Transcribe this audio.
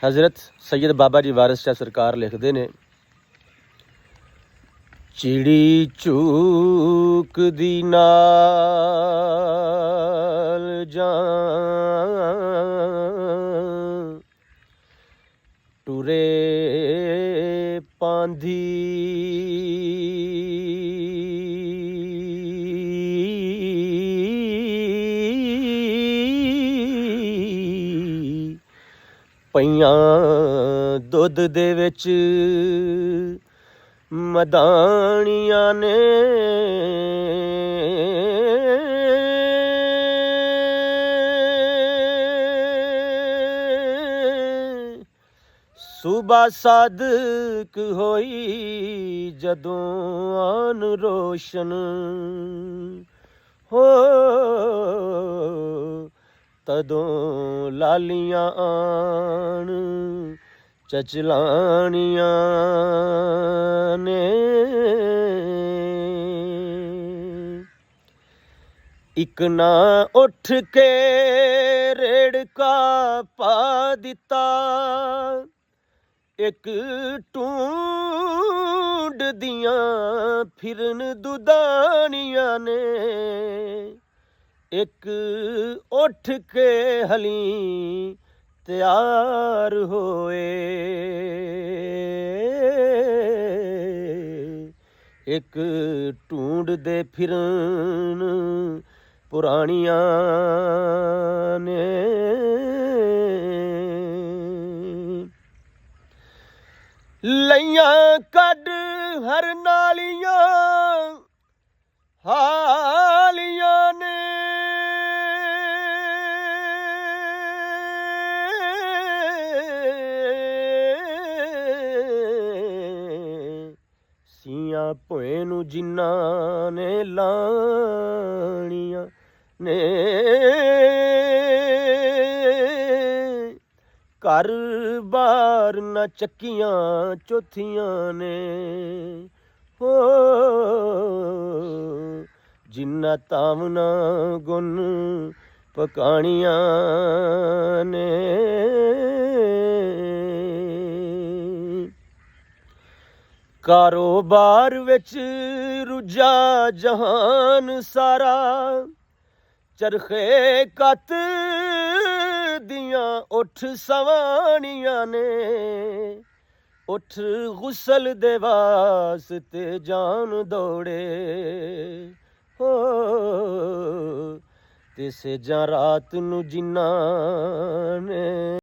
हज़रत सैयद बाबा जी वारिस शाह सरकार लिखते ने, चिड़ी चूक दी नाल जां टुरे पांधी पईयां दुध दे विच मदानियां ने, सुबह सादक होई जदों आन रोशन हो, तदों लालियां आन चचलानियां ने। इक ना उठ के रेड़का पा दिता, एक टूंड दियां फिरन दुदानियां ने, एक उठ के हली तैयार होए, एक टूंड दे फिरन पुरानियां ने। लइयां कड हर नालियां हालियां ने, सियां भोए नूं जिन्नां ने लाणियां ने, घर बार ना चक्कियां चौथियां ने, हो जिन्ना तावना गुन पकानियां ने। कारोबार विच रुझा जहान सारा, चरखे कत दियां उठ सवानियां ने, उठ गुसल दे वास्ते जान दौड़े, हो ते सेजां रात नूं जिन्नां ने।